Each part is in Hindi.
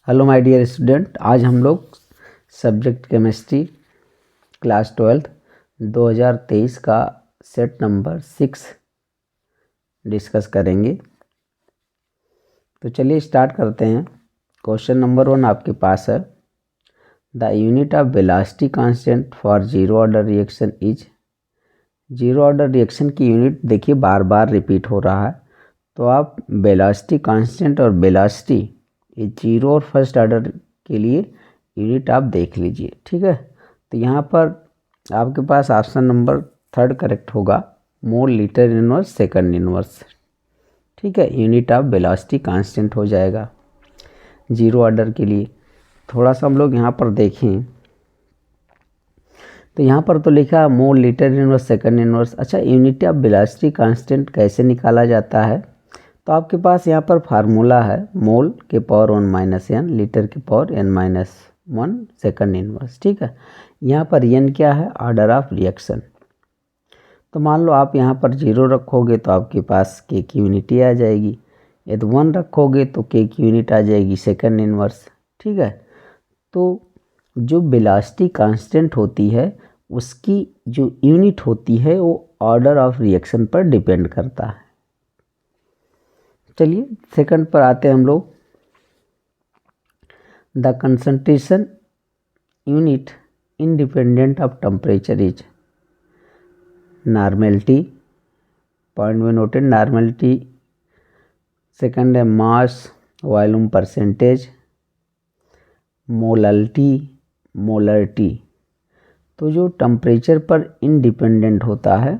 हेलो माय डियर स्टूडेंट, आज हम लोग सब्जेक्ट केमिस्ट्री क्लास 12 2023 का सेट नंबर 6 डिस्कस करेंगे। तो चलिए स्टार्ट करते हैं। क्वेश्चन नंबर 1 आपके पास है, the unit of velocity constant for zero order reaction is. Zero order reaction की यूनिट देखिए बार बार रिपीट हो रहा है, तो आप वेलोसिटी कांस्टेंट और वेलोसिटी ये जीरो और फर्स्ट ऑर्डर के लिए यूनिट आप देख लीजिए, ठीक है। तो यहाँ पर आपके पास ऑप्शन नंबर 3 करेक्ट होगा, mole litre inverse second inverse, ठीक है। यूनिट ऑफ वेलोसिटी कांस्टेंट हो जाएगा जीरो ऑर्डर के लिए। थोड़ा सा हम लोग यहाँ पर देखें तो यहाँ पर तो लिखा mole litre inverse second inverse. अच्छा, यूनिट ऑफ वेलोसिटी कांस्टेंट कैसे निकाला जाता है? तो आपके पास यहाँ पर फार्मूला है, मोल के पावर 1 - n लीटर के पावर n-1 सेकंड इनवर्स, ठीक है। यहाँ पर n क्या है? Order of reaction. तो मान लो आप यहाँ पर 0 रखोगे तो आपके पास k की यूनिटी आ जाएगी, यदि 1 रखोगे तो k की यूनिट आ जाएगी सेकंड इनवर्स, ठीक है। तो जो वेलोसिटी कांस्टेंट होती है उसकी जो यूनिट होती है वो ऑर्डर ऑफ रिएक्शन पर डिपेंड करता है। चलिए सेकंड पर आते हैं हम लोग। The concentration unit independent of temperature is. Normality, point में नोटेड नॉर्मेलिटी। सेकंड है मास वॉल्यूम परसेंटेज, मोलरिटी। तो जो टेम्परेचर पर इंडिपेंडेंट होता है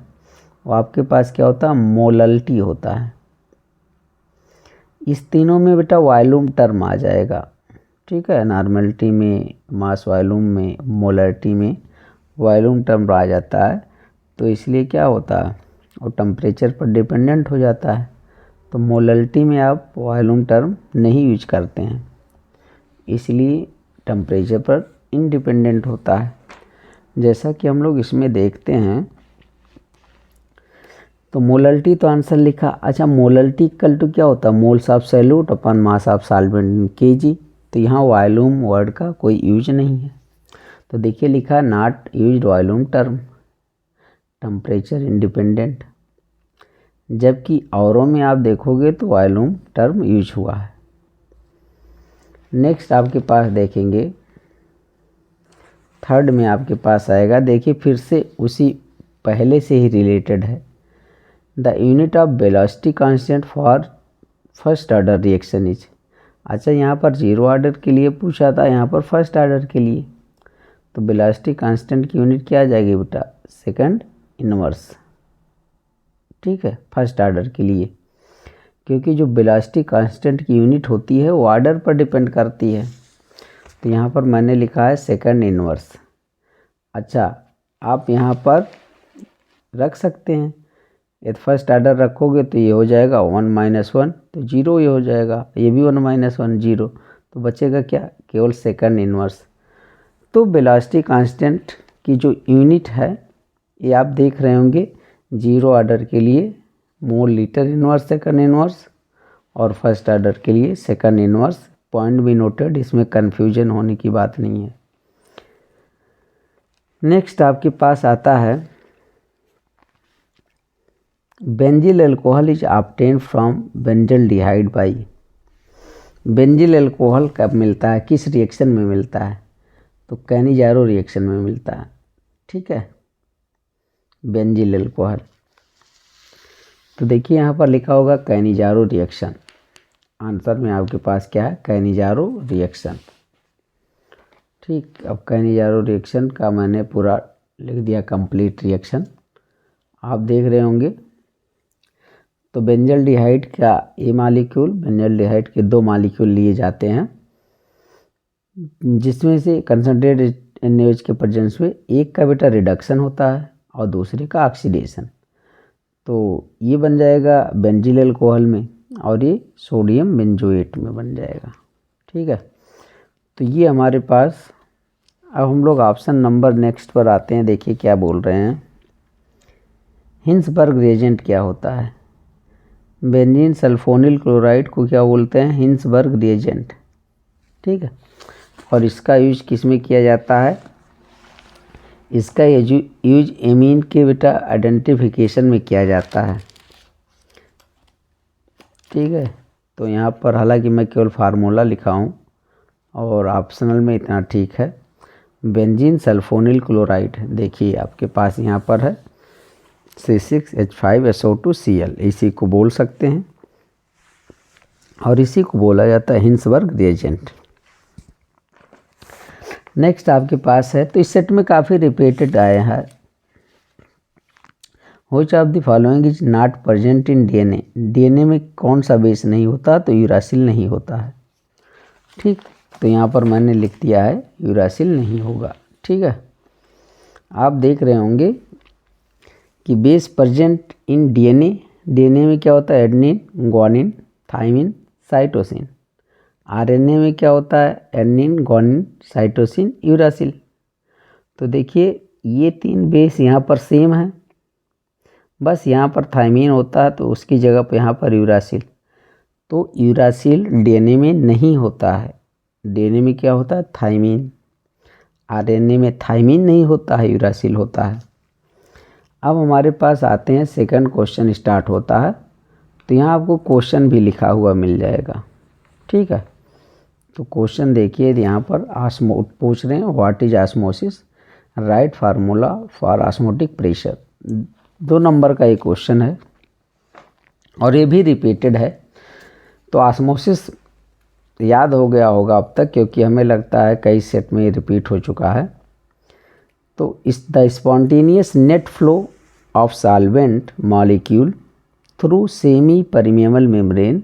वो आपके पास क्या होता है? मोलरिटी होता है। इस तीनों में बेटा वॉल्यूम टर्म आ जाएगा, ठीक है। नॉर्मेलिटी में, मास वॉल्यूम में, मोलरिटी में वॉल्यूम टर्म आ जाता है। तो इसलिए क्या होता है, वो टेम्परेचर पर डिपेंडेंट हो जाता है। तो मोलरिटी में आप वॉल्यूम टर्म नहीं यूज करते हैं, इसलिए टेम्परेचर पर इंडिपेंडेंट होता है। जैसा कि हम लोग इसमें देखते हैं तो मोलरिटी तो आंसर लिखा। अच्छा, मोलरिटी इक्वल टू क्या होता है? Moles of solute upon mass of solvent in KG. तो यहाँ वॉल्यूम वर्ड का कोई यूज नहीं है, तो देखिए लिखा not used volume term, temperature independent. जबकि औरों में आप देखोगे तो वॉल्यूम टर्म यूज हुआ है। नेक्स्ट आपके पास देखेंगे, थर्ड में आपके पास आएगा, देखिए फिर से उसी पहले से ही रिलेटेड है। The unit of velocity constant for first order reaction is. अच्छा, यहाँ पर जीरो ऑर्डर के लिए पूछा था, यहाँ पर फर्स्ट ऑर्डर के लिए। तो वेलोसिटी कांस्टेंट की यूनिट क्या आ जाएगी बेटा? सेकंड इनवर्स, ठीक है, फर्स्ट ऑर्डर के लिए। क्योंकि जो वेलोसिटी कांस्टेंट की यूनिट होती है वो ऑर्डर पर डिपेंड करती है। तो यहाँ पर मैंने लिखा है सेकंड इनवर्स। अच्छा, आप यहाँ पर रख सकते हैं, यदि फर्स्ट ऑर्डर रखोगे तो ये हो जाएगा 1 - 1 तो 0 ये हो जाएगा, ये भी 1 - 1 0, तो बचेगा क्या? केवल सेकंड इनवर्स। तो वेलोसिटी कांस्टेंट की जो यूनिट है ये आप देख रहे होंगे जीरो ऑर्डर के लिए mole litre inverse second inverse, और फर्स्ट ऑर्डर के लिए सेकंड इनवर्स। पॉइंट भी नोटेड, इसमें कन्फ्यूजन होने की बात नहीं है। नेक्स्ट आपके पास आता है, benzyl alcohol is obtain from benzaldehyde by. Benzyl alcohol कब मिलता है, किस रिएक्शन में मिलता है? तो कैनिजारो रिएक्शन में मिलता है, ठीक है, बेंजिल अल्कोहल। तो देखिए यहाँ पर लिखा होगा कैनिजारो रिएक्शन। आंसर में आपके पास क्या है? कैनिजारो रिएक्शन, ठीक। अब कैनिजारो रिएक्शन का मैंने पूरा लिख दिया, कंप्लीट रिएक्शन आप देख रहे होंगे। तो बेंजल्डिहाइड का ये मालिक्यूल, बेंजल्डिहाइड के 2 मालिक्यूल लिए जाते हैं, जिसमें से कंसनट्रेटेड NaOH के प्रेजेंस में एक का बेटा रिडक्शन होता है और दूसरे का ऑक्सीडेशन। तो ये बन जाएगा बेंजिल अल्कोहल में और ये सोडियम बेंजोएट में बन जाएगा, ठीक है। तो ये हमारे पास। अब हम लोग ऑप्शन नंबर नेक्स्ट पर आते हैं, देखिए क्या बोल रहे हैं। हिंसबर्ग रिएजेंट क्या होता है? बेंजीन सल्फोनिल क्लोराइड को क्या बोलते हैं? Hinsberg reagent. ठीक है। और इसका यूज किस में किया जाता है, इसका यूज एमीन के बेटा आइडेंटिफिकेशन में किया जाता है, ठीक है। तो यहाँ पर हालांकि मैं केवल फार्मूला लिखा हूँ और ऑप्शनल में इतना ठीक है। बेंजीन सल्फोनिल क्लोराइड, देखिए आपके पास यहाँ पर है C6H5SO2Cl, इसी को बोल सकते हैं और इसी को बोला जाता है हिंसबर्ग रिएजेंट। नेक्स्ट आपके पास है, तो इस सेट में काफ़ी रिपीटेड आया है। Which of the following is not present in DNA, DNA में कौन सा बेस नहीं होता, तो यूरासिल नहीं होता है, ठीक। तो यहाँ पर मैंने लिख दिया है यूरासिल नहीं होगा, ठीक है। आप देख रहे होंगे कि base present in DNA, DNA में क्या होता है, adenine, guanine, thymine, cytosine. RNA में क्या होता है, एडेनिन, ग्वानिन, साइटोसिन, यूरासिल। तो देखिए ये 3 बेस यहाँ पर सेम है, बस यहाँ पर थाइमिन होता है तो उसकी जगह पर यहाँ पर यूरासिल। तो यूरासिल डीएनए में नहीं होता है, डीएनए में क्या होता है, थाइमिन। आरएनए में थाइमिन नहीं होता है, यूरासिल होता है। अब हमारे पास आते हैं, सेकंड क्वेश्चन स्टार्ट होता है। तो यहाँ आपको क्वेश्चन भी लिखा हुआ मिल जाएगा, ठीक है। तो क्वेश्चन देखिए यहाँ पर पूछ रहे हैं what is osmosis, right formula for osmotic pressure. 2 number का ये क्वेश्चन है और ये भी रिपीटेड है। तो ऑस्मोसिस याद हो गया होगा अब तक, क्योंकि हमें लगता है कई सेट में रिपीट हो चुका है। तो is the spontaneous net flow of solvent molecule through semi permeable membrane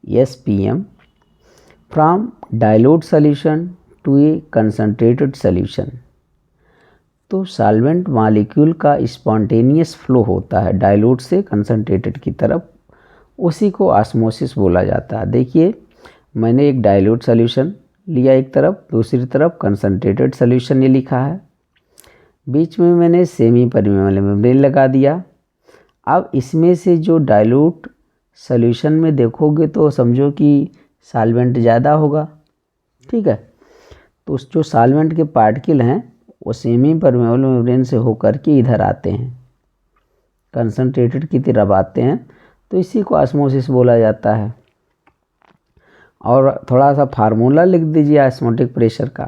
SPM from dilute solution to a concentrated solution. तो सॉल्वेंट मॉलिक्यूल का स्पॉन्टेनियस फ्लो होता है डाइल्यूट से कंसनट्रेटेड की तरफ, उसी को ऑस्मोसिस बोला जाता है। देखिए मैंने एक डाइल्यूट सॉल्यूशन लिया एक तरफ, दूसरी तरफ कंसनट्रेटेड सॉल्यूशन ये लिखा है, बीच में मैंने सेमी परमिएबल मेम्ब्रेन लगा दिया। अब इसमें से जो डाइल्यूट सॉल्यूशन में देखोगे तो समझो कि सॉल्वेंट ज़्यादा होगा, ठीक है। तो उस जो सॉल्वेंट के पार्टिकल हैं वो सेमी परमिएबल मेम्ब्रेन से होकर के इधर आते हैं, कंसनट्रेटेड की तरफ आते हैं, तो इसी को ऑस्मोसिस बोला जाता है। और थोड़ा सा फार्मूला लिख दीजिए ऑस्मोटिक प्रेशर का।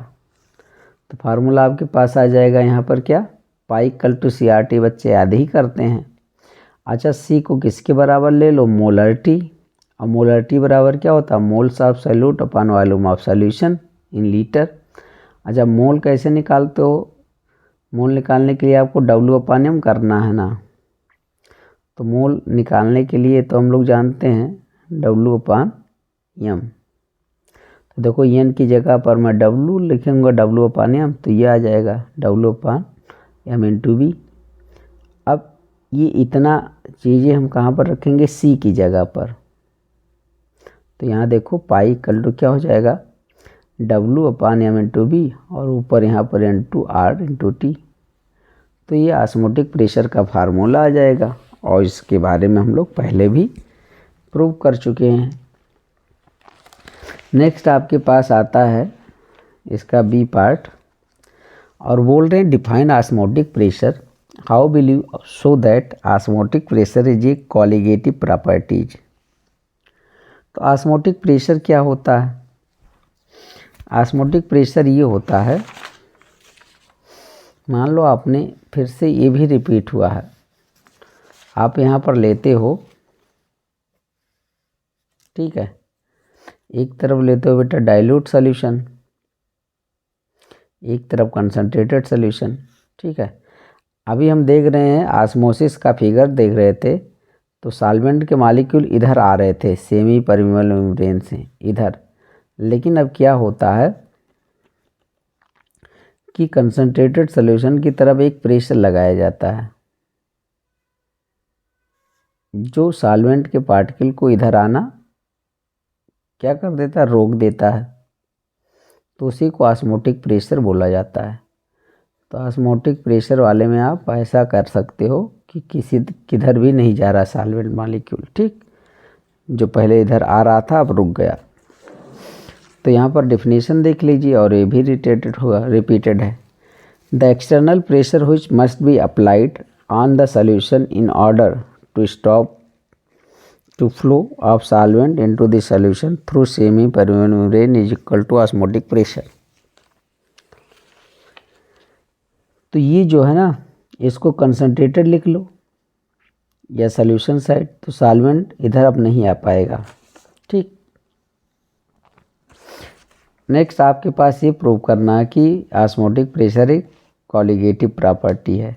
तो फार्मूला आपके पास आ जाएगा यहाँ पर क्या, पाई इक्वल टू CRT, बच्चे याद ही करते हैं। अच्छा C को किसके बराबर ले लो, मोलरिटी। और मोलरिटी बराबर क्या होता है, moles of solute upon volume of solution in litre. अच्छा मोल कैसे निकालते हो, मोल निकालने के लिए आपको W/M करना है ना। तो मोल निकालने के लिए तो हम लोग जानते हैं W/M। तो देखो N की जगह पर मैं W लिखूँगा, W/M, तो ये आ जाएगा W/M/V। अब ये इतना चीज़ें हम कहाँ पर रखेंगे, C की जगह पर। तो यहाँ देखो पाई इक्वल टू क्या हो जाएगा, W/M/V, और ऊपर यहाँ पर N/R/T। तो ये ऑस्मोटिक प्रेशर का फार्मूला आ जाएगा और इसके बारे में हम लोग पहले भी प्रूव कर चुके हैं। नेक्स्ट आपके पास आता है इसका B पार्ट और बोल रहे हैं define osmotic pressure, how will you show that osmotic pressure is a colligative properties. तो ऑस्मोटिक प्रेशर क्या होता है, ऑस्मोटिक प्रेशर ये होता है, मान लो आपने फिर से ये भी रिपीट हुआ है, आप यहाँ पर लेते हो, ठीक है, एक तरफ लेते हो बेटा डाइल्यूट सॉल्यूशन, एक तरफ कंसनट्रेटेड सॉल्यूशन, ठीक है। अभी हम देख रहे हैं ऑस्मोसिस का फिगर देख रहे थे, तो सॉल्वेंट के मॉलिक्यूल इधर आ रहे थे सेमी परमिएबल मेम्ब्रेन से इधर, लेकिन अब क्या होता है कि कंसनट्रेटेड सॉल्यूशन की तरफ एक प्रेशर लगाया जाता है जो सॉल्वेंट के पार्टिकल को इधर आना क्या कर देता है, रोक देता है। तो उसी को ऑस्मोटिक प्रेशर बोला जाता है। तो ऑस्मोटिक प्रेशर वाले में आप ऐसा कर सकते हो कि किधर भी नहीं जा रहा सॉल्वेंट मॉलिक्यूल, ठीक, जो पहले इधर आ रहा था अब रुक गया। तो यहाँ पर डिफिनीशन देख लीजिए और ये भी रिपीटेड है। The external pressure which must be applied on the solution in order to stop to flow of solvent into the solution through semi permeable membrane is equal to osmotic pressure। तो ये जो है ना, इसको कंसनट्रेटेड लिख लो या सॉल्यूशन साइड, तो सॉल्वेंट इधर अब नहीं आ पाएगा। ठीक, नेक्स्ट आपके पास ये प्रूव करना है कि ऑस्मोटिक प्रेशर एक कॉलिगेटिव प्रॉपर्टी है।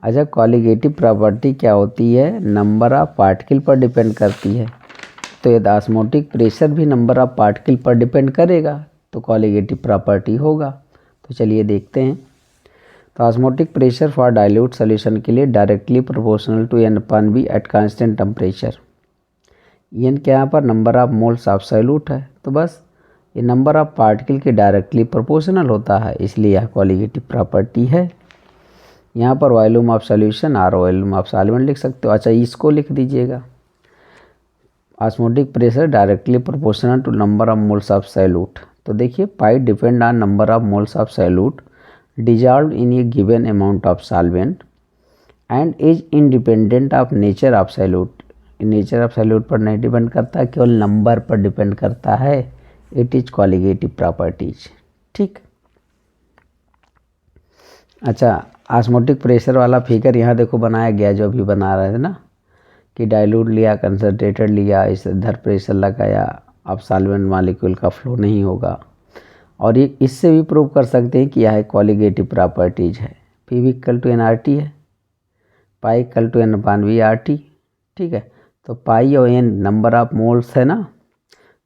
अच्छा, कॉलिगेटिव प्रॉपर्टी क्या होती है? नंबर ऑफ पार्टिकल पर डिपेंड करती है। तो यदि ऑस्मोटिक प्रेशर भी नंबर ऑफ पार्टिकल पर डिपेंड करेगा तो कॉलिगेटिव प्रॉपर्टी होगा। तो चलिए देखते हैं। तो osmotic pressure for dilute solution के लिए directly proportional to N/V at constant temperature. N क्या यहाँ पर number of moles of solute है, तो बस ये नंबर ऑफ पार्टिकल के डायरेक्टली प्रोपोर्शनल होता है, इसलिए यह कॉलिगेटिव प्रॉपर्टी है। यहाँ पर वॉल्यूम ऑफ सॉल्यूशन और वॉल्यूम ऑफ सॉल्वेंट लिख सकते हो। अच्छा, इसको लिख दीजिएगा, osmotic pressure directly proportional to number of moles of solute. तो देखिए, pi depend on number of moles of solute dissolved in a given amount of solvent and is independent of nature of solute. Nature of solute पर नहीं डिपेंड करता, केवल नंबर पर डिपेंड करता है। It is colligative properties. ठीक, अच्छा, ऑस्मोटिक प्रेशर वाला फिगर यहाँ देखो बनाया गया, जो अभी बना रहे थे ना, कि डाइल्यूट लिया, कंसनट्रेटेड लिया, इस इधर प्रेशर लगाया, अब सॉल्वेंट मॉलिक्यूल का फ्लो नहीं होगा। और ये इससे भी प्रूव कर सकते हैं कि यह कॉलिगेटिव प्रॉपर्टीज है। P इक्वल टू NRT है, पाई इक्वल टू N/VRT। ठीक है, तो पाई और N नंबर ऑफ मोल्स है ना,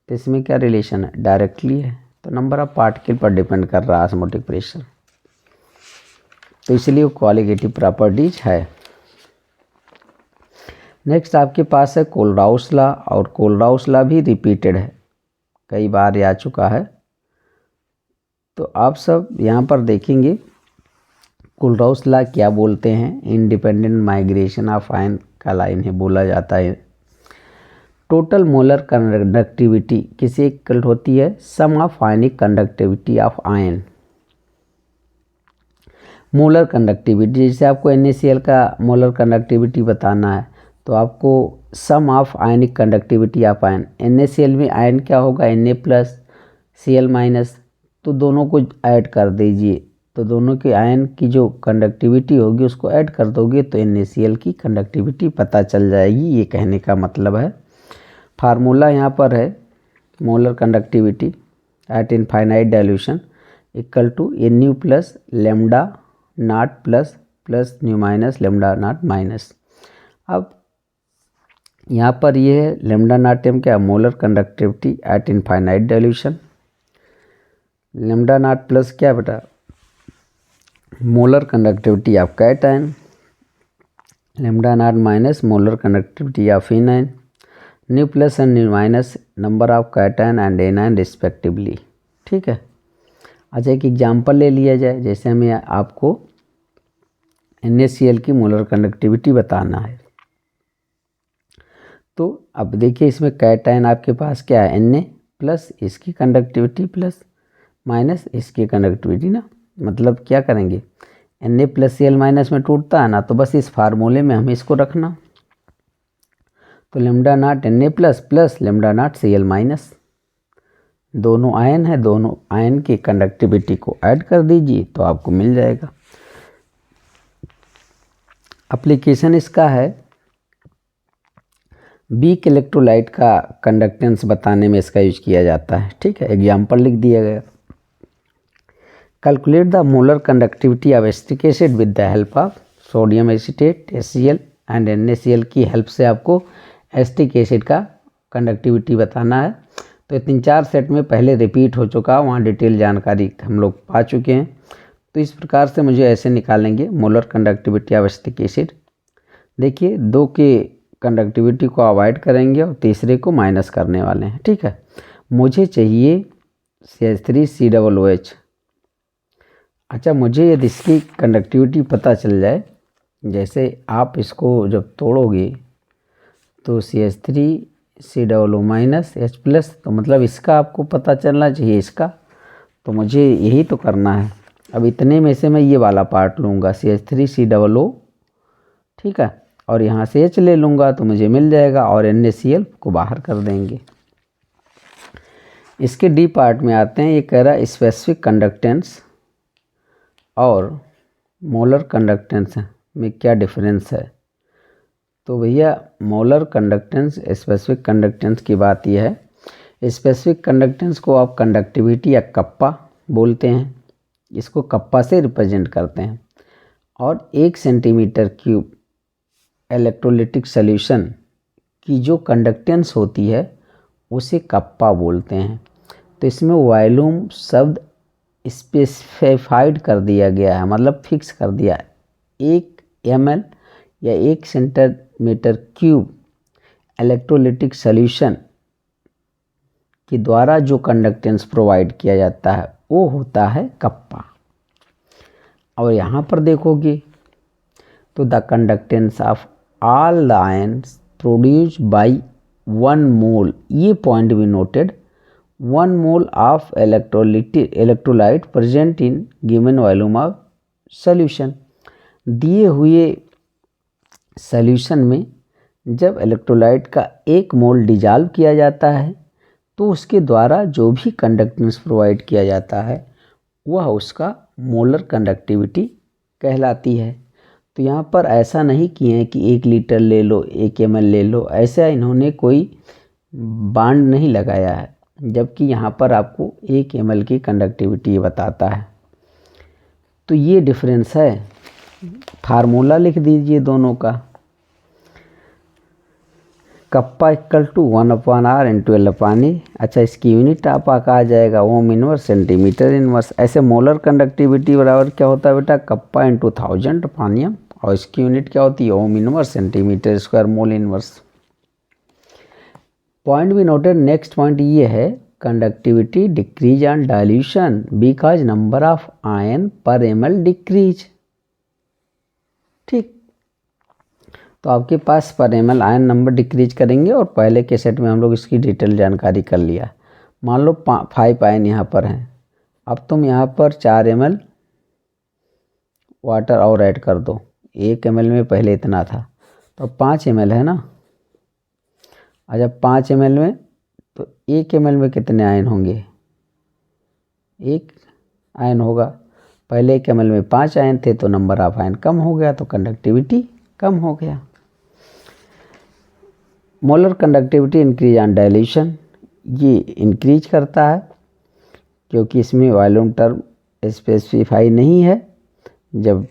तो इसमें क्या रिलेशन है? डायरेक्टली है, तो नंबर ऑफ पार्टिकल पर डिपेंड कर रहा है ऑस्मोटिक प्रेशर, तो इसलिए वो कॉलिगेटिव प्रॉपर्टीज है। नेक्स्ट आपके पास है कोलराउस लॉ, और कोलराउस लॉ भी रिपीटेड है, कई बार आ चुका है। तो आप सब यहाँ पर देखेंगे कोलराउस लॉ क्या बोलते हैं। इंडिपेंडेंट माइग्रेशन ऑफ आयन का लाइन है, बोला जाता है। टोटल मोलर कंडक्टिविटी किसे इक्वल होती है? Sum of ionic conductivity of ion. Molar conductivity, जैसे आपको NaCl का मोलर कंडक्टिविटी बताना है तो आपको sum of ionic conductivity of ion, NaCl में आयन क्या होगा? Na+Cl-, तो दोनों को ऐड कर दीजिए, तो दोनों के आयन की जो कंडक्टिविटी होगी उसको ऐड कर दोगे तो NaCl की कंडक्टिविटी पता चल जाएगी। ये कहने का मतलब है। फार्मूला यहाँ पर है, molar conductivity at infinite dilution equal to Nu plus lambda naught plus nu minus lambda naught minus. अब यहाँ पर ये है लेमडा नॉट m क्या? Molar conductivity at infinite dilution. Lambda naught plus क्या बेटा? Molar conductivity of cation. Lambda naught minus molar conductivity of anion. Nu plus and nu minus number of cation and anion respectively. ठीक है, अच्छा, एक एग्जाम्पल ले लिया जाए। जैसे हमें आपको NaCl की मोलर कंडक्टिविटी बताना है, तो अब देखिए इसमें कैटायन आपके पास क्या है? Na प्लस इसकी कंडक्टिविटी प्लस माइनस इसकी कंडक्टिविटी ना, मतलब क्या करेंगे? Na प्लस Cl माइनस में टूटता है ना, तो बस इस फार्मूले में हमें इसको रखना। तो lambda naught Na plus lambda not Cl minus, दोनों आयन है, दोनों आयन की कंडक्टिविटी को ऐड कर दीजिए तो आपको मिल जाएगा। एप्लीकेशन इसका है, वीक इलेक्ट्रोलाइट का कंडक्टेंस बताने में इसका यूज किया जाता है। ठीक है, एग्जाम्पल लिख दिया गया। Calculate the molar conductivity of acetic acid with the help of sodium acetate HCl and NaCl की हेल्प से आपको एसिटिक एसिड का कंडक्टिविटी बताना है। तो 3-4 सेट में पहले रिपीट हो चुका, वहाँ डिटेल जानकारी हम लोग पा चुके हैं। तो इस प्रकार से मुझे ऐसे निकालेंगे molar conductivity of acetic acid. देखिए, 2 के कंडक्टिविटी को अवॉइड करेंगे और तीसरे को माइनस करने वाले हैं। ठीक है, मुझे चाहिए CH3COOH। अच्छा, मुझे यदि इसकी कंडक्टिविटी पता चल जाए, जैसे आप इसको जब तोड़ोगे तो CH3 COO minus H plus, तो मतलब इसका आपको पता चलना चाहिए इसका, तो मुझे यही तो करना है। अब इतने में से मैं ये वाला पार्ट लूँगा CH3COO, ठीक है, और यहाँ से H ले लूँगा तो मुझे मिल जाएगा, और NaCl को बाहर कर देंगे। इसके डी पार्ट में आते हैं। ये कह रहा है स्पेसिफिक कंडक्टेंस और मोलर कंडक्टेंस में क्या डिफरेंस है। तो भैया मोलर कंडक्टेंस स्पेसिफिक कंडक्टेंस की बात यह है, स्पेसिफिक कंडक्टेंस को आप कंडक्टिविटी या कप्पा बोलते हैं, इसको कप्पा से रिप्रेजेंट करते हैं, और 1 सेंटीमीटर क्यूब इलेक्ट्रोलिटिक सॉल्यूशन की जो कंडक्टेंस होती है उसे कप्पा बोलते हैं। तो इसमें वॉल्यूम शब्द स्पेसिफाइड कर दिया गया है, मतलब फिक्स कर दिया है। 1 ml या 1 सेंटीमीटर क्यूब इलेक्ट्रोलिटिक सॉल्यूशन के द्वारा जो कंडक्टेंस प्रोवाइड किया जाता है वो होता है कप्पा। और यहाँ पर देखोगे तो the conductance of all the ions produced by 1 मोल, ये पॉइंट भी noted, 1 mole of electrolyte present in given volume of solution. दिए हुए सॉल्यूशन में जब इलेक्ट्रोलाइट का 1 मोल डिजॉल्व किया जाता है तो उसके द्वारा जो भी कंडक्टेंस प्रोवाइड किया जाता है वह उसका मोलर कंडक्टिविटी कहलाती है। तो यहाँ पर ऐसा नहीं किए हैं कि 1 लीटर ले लो, 1 ml ले लो, ऐसा इन्होंने कोई बांड नहीं लगाया है, जबकि यहाँ पर आपको 1 ml की कंडक्टिविटी बताता है। तो ये डिफरेंस है। फार्मूला लिख दीजिए दोनों का। Kappa equal to 1/r into L/A। अच्छा, इसकी यूनिट आपका आ जाएगा ओम इनवर्स सेंटीमीटर इनवर्स। ऐसे मोलर कंडक्टिविटी बराबर क्या होता है बेटा, कप्पा इंटू 1000 पानियम, और इसकी यूनिट क्या होती है ओम inverse centimetre square mole inverse. Point भी नोटेड। नेक्स्ट पॉइंट ये है, conductivity decrease on dilution because number of ion पर ml डिक्रीज। ठीक, तो आपके पास पर ml आयन नंबर डिक्रीज करेंगे, और पहले के सेट में हम लोग इसकी डिटेल जानकारी कर लिया। मान लो 5 आयन यहाँ पर हैं, अब तुम यहाँ पर 4 ml वाटर और ऐड कर दो। 1 ml में पहले इतना था, तो 5 ml है ना। अच्छा, 5 ml में तो 1 ml में कितने आयन होंगे, 1 आयन होगा। पहले 1 ml में 5 आयन थे तो नंबर ऑफ आयन कम हो गया, तो कंडक्टिविटी कम हो गया। Molar conductivity increase on dilution, ये इंक्रीज करता है क्योंकि इसमें वॉल्यूम टर्म स्पेसिफाई नहीं है। जब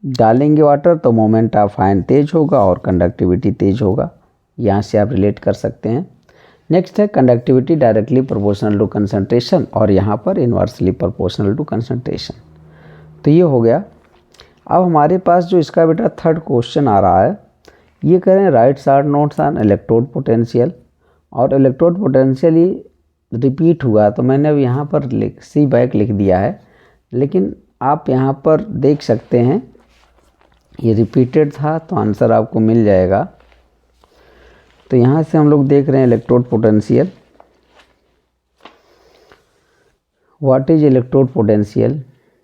डालेंगे वाटर तो मोमेंट ऑफ आयन तेज होगा और कंडक्टिविटी तेज होगा। यहाँ से आप रिलेट कर सकते हैं। नेक्स्ट है conductivity directly proportional to concentration, और यहाँ पर इन्वर्सली प्रोपोर्शनल टू कंसंट्रेशन। तो ये हो गया। अब हमारे पास जो इसका बेटा थर्ड क्वेश्चन आ रहा है, ये कह रहे हैं right short notes on electrode potential, और इलेक्ट्रोड पोटेंशियल ही रिपीट हुआ, तो मैंने अब यहाँ पर सी बैक लिख दिया है, लेकिन आप यहाँ पर देख सकते हैं ये रिपीटेड था, तो आंसर आपको मिल जाएगा। तो यहाँ से हम लोग देख रहे हैं electrode potential. What is electrode potential,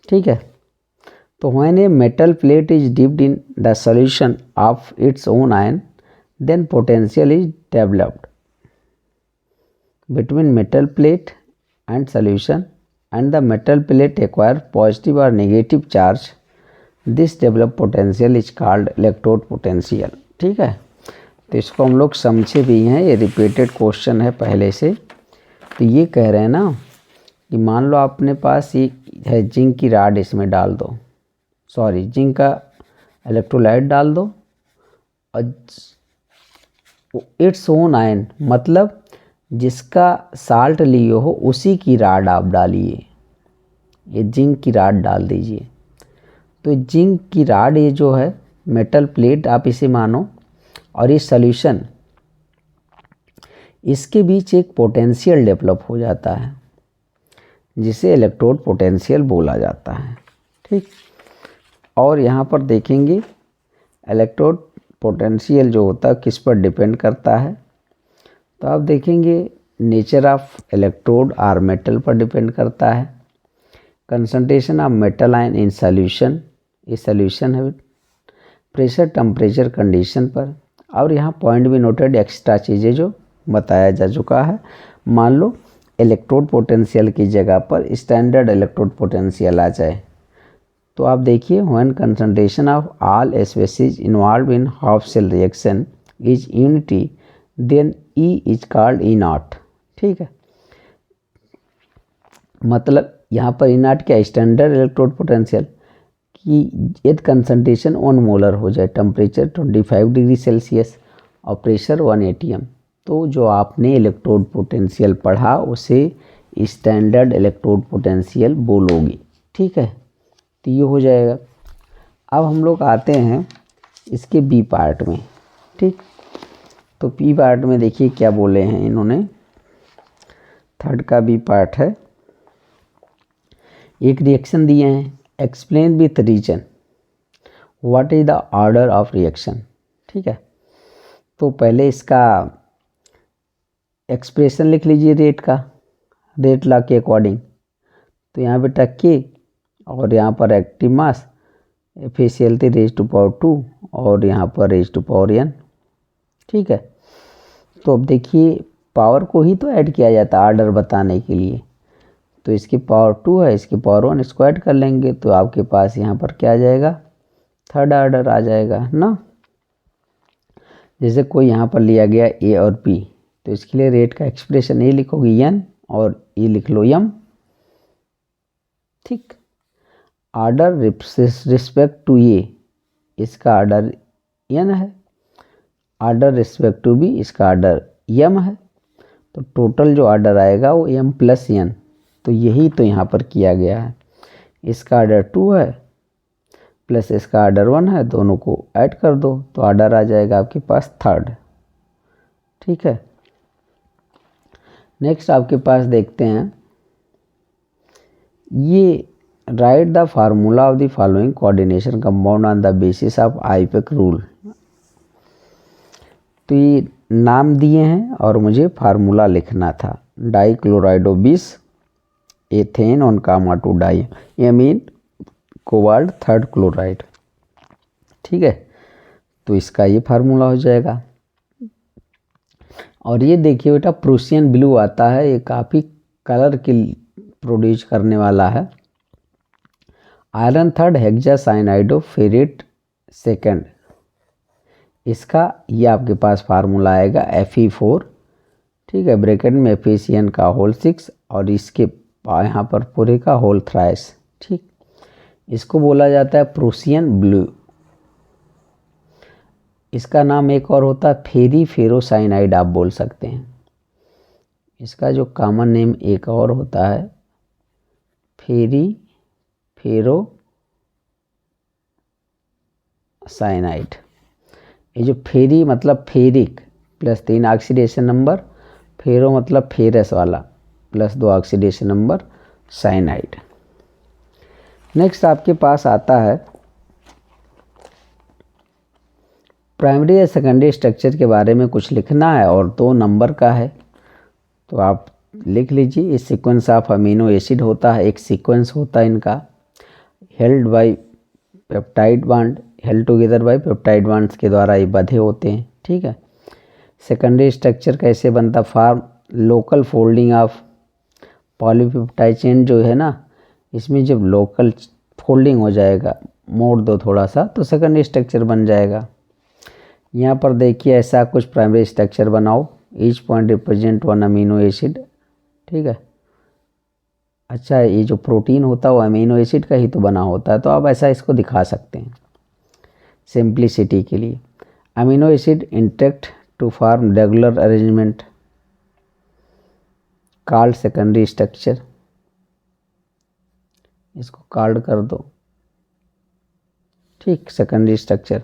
ठीक है। तो when a metal plate is dipped in the solution of its own ion, then potential is developed between metal plate and solution, and the metal plate acquire positive or negative charge. This developed potential is called electrode potential। ठीक है, तो इसको हम लोग समझे भी हैं, ये रिपीटेड क्वेश्चन है पहले से। तो ये कह रहे हैं ना कि मान लो अपने पास ये है जिंक की राड, इसमें डाल दो, सॉरी जिंक का इलेक्ट्रोलाइट डाल दो, और इट्स ओन आयन मतलब जिसका साल्ट लिए हो उसी की राड आप डालिए, ये जिंक की राड डाल दीजिए। तो जिंक की राड ये जो है मेटल प्लेट आप इसे मानो, और ये सॉल्यूशन, इसके बीच एक पोटेंशियल डेवलप हो जाता है जिसे इलेक्ट्रोड पोटेंशियल बोला जाता है। ठीक, और यहाँ पर देखेंगे इलेक्ट्रोड पोटेंशियल जो होता है किस पर डिपेंड करता है, तो आप देखेंगे nature of electrode or metal पर डिपेंड करता है, concentration of metal ion in solution, ये सॉल्यूशन है, प्रेशर टेम्परेचर कंडीशन पर, और यहाँ पॉइंट भी नोटेड एक्स्ट्रा चीज़ें जो बताया जा चुका है। मान लो इलेक्ट्रोड पोटेंशियल की जगह पर स्टैंडर्ड इलेक्ट्रोड पोटेंशियल आ जाए, तो आप देखिए when concentration of all species involve in half cell reaction is unity then E is called E naught. ठीक है, मतलब यहाँ पर ई नॉट क्या, स्टैंडर्ड इलेक्ट्रोड पोटेंशियल कि यदि कंसंट्रेशन 1 मोलर हो जाए, टेम्परेचर 25 डिग्री सेल्सियस और प्रेशर 1 atm, तो जो आपने इलेक्ट्रोड पोटेंशियल पढ़ा उसे स्टैंडर्ड इलेक्ट्रोड पोटेंशियल बोलोगे। ठीक है, तो ये हो जाएगा। अब हम लोग आते हैं इसके बी पार्ट में। ठीक, तो बी पार्ट में देखिए क्या बोले हैं इन्होंने, थर्ड का बी पार्ट है, एक रिएक्शन दिए हैं, explain with reason what is the order of reaction. ठीक है, तो पहले इसका एक्सप्रेशन लिख लीजिए रेट का, रेट लॉ के अकॉर्डिंग। तो यहाँ पे टक्के और यहाँ पर active mass efficiency raise to power 2 और यहाँ पर रेज टू पावर n। ठीक है, तो अब देखिए पावर को ही तो ऐड किया जाता है ऑर्डर बताने के लिए, तो इसकी पावर 2 है, इसकी पावर 1 इसको ऐड कर लेंगे तो आपके पास यहाँ पर क्या आ जाएगा, थर्ड ऑर्डर आ जाएगा ना। जैसे कोई यहाँ पर लिया गया ए और बी, तो इसके लिए रेट का एक्सप्रेशन ए लिखोगे n और ए लिख लो m। ठीक, ऑर्डर रिस्पेक्ट टू ए, इसका ऑर्डर n है, ऑर्डर रिस्पेक्ट टू बी, इसका ऑर्डर m है, तो टोटल जो ऑर्डर आएगा वो m प्लस n। तो यही तो यहाँ पर किया गया है, इसका ऑर्डर 2 है प्लस इसका ऑर्डर 1 है, दोनों को ऐड कर दो तो ऑर्डर आ जाएगा आपके पास थर्ड। ठीक है, नेक्स्ट आपके पास देखते हैं, ये right the formula of the following coordination compound on the basis of IUPAC rule. तो ये नाम दिए हैं और मुझे फार्मूला लिखना था, dichlorido 20 ethane one comma 2 diamine cobalt third chloride. ठीक है, तो इसका ये फार्मूला हो जाएगा। और ये देखिए बेटा प्रूसियन ब्लू आता है, ये काफ़ी कलर की प्रोड्यूस करने वाला है। आयरन थर्ड हेक्सासाइनाइडो फेरेट सेकंड, इसका ये आपके पास फार्मूला आएगा Fe4। ठीक है, ब्रैकेट में FeCN का होल 6 और इसके यहाँ पर पूरे का होल थ्राइस। ठीक, इसको बोला जाता है प्रूसियन ब्लू। इसका नाम एक और होता है फेरी फेरोसाइनाइड, आप बोल सकते हैं। इसका जो कॉमन नेम एक और होता है फेरी फेरोसाइनाइड। ये जो फेरी मतलब फेरिक प्लस 3 ऑक्सीडेशन नंबर, फेरो मतलब फेरस वाला plus 2 oxidation number, cyanide. Next आपके पास आता है प्राइमरी या सेकेंडरी स्ट्रक्चर के बारे में कुछ लिखना है और 2 नंबर का है, तो आप लिख लीजिए। इस सीक्वेंस ऑफ अमीनो एसिड होता है, एक सीक्वेंस होता है इनका, held by peptide bond, held together by peptide bonds के द्वारा ये बंधे होते हैं। ठीक है, सेकेंडरी स्ट्रक्चर कैसे बनता, form local folding of polypeptide chain जो है ना, इसमें जब लोकल फोल्डिंग हो जाएगा, मोड़ दो थोड़ा सा, तो सेकेंडरी स्ट्रक्चर बन जाएगा। यहाँ पर देखिए ऐसा कुछ प्राइमरी स्ट्रक्चर बनाओ, each point represent 1 amino acid. ठीक है, अच्छा ये जो प्रोटीन होता है वो अमीनो एसिड का ही तो बना होता है, तो आप ऐसा इसको दिखा सकते हैं सिंप्लिसिटी के लिए। Amino acid intact to form regular arrangement called secondary structure, इसको कॉल्ड कर दो। ठीक, सेकेंडरी स्ट्रक्चर।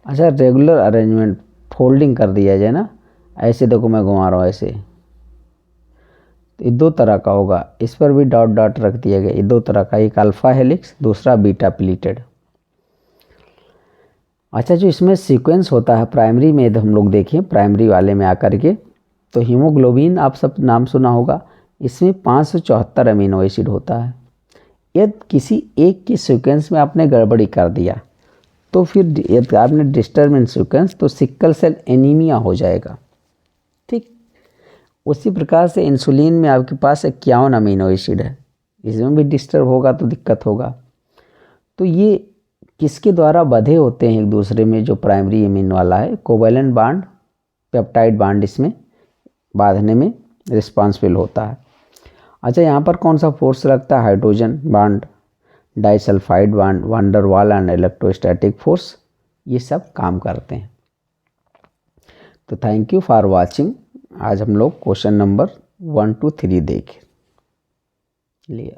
अच्छा, रेगुलर अरेंजमेंट फोल्डिंग कर दिया जाए ना, ऐसे देखो मैं घुमा रहा हूँ ऐसे, तो ये 2 तरह का होगा, इस पर भी डॉट डॉट रख दिया गया, ये 2 तरह का, एक अल्फा हेलिक्स, दूसरा बीटा प्लीटेड। अच्छा, जो इसमें सीक्वेंस होता है प्राइमरी में, हम लोग देखें प्राइमरी वाले में आकर के, तो हीमोग्लोबिन आप सब नाम सुना होगा, इसमें 574 अमीनो एसिड होता है। यदि किसी एक की सीक्वेंस में आपने गड़बड़ी कर दिया तो फिर यदि आपने डिस्टर्ब इन सीक्वेंस तो सिकल सेल एनीमिया हो जाएगा। ठीक, उसी प्रकार से इंसुलिन में आपके पास 51 अमीनो एसिड है, इसमें भी डिस्टर्ब होगा तो दिक्कत होगा। तो ये किसके द्वारा बंधे होते हैं एक दूसरे में, जो प्राइमरी अमीन वाला है, कोवैलेंट बांड, पेप्टाइड बांड इसमें बांधने में रिस्पॉन्सिबल होता है। अच्छा, यहाँ पर कौन सा फोर्स लगता है? Hydrogen bond, disulphide bond, wander वाल एंड इलेक्ट्रोस्टैटिक फोर्स, ये सब काम करते हैं। तो थैंक यू फॉर वाचिंग। आज हम लोग क्वेश्चन नंबर 1 to 3 देख लिया।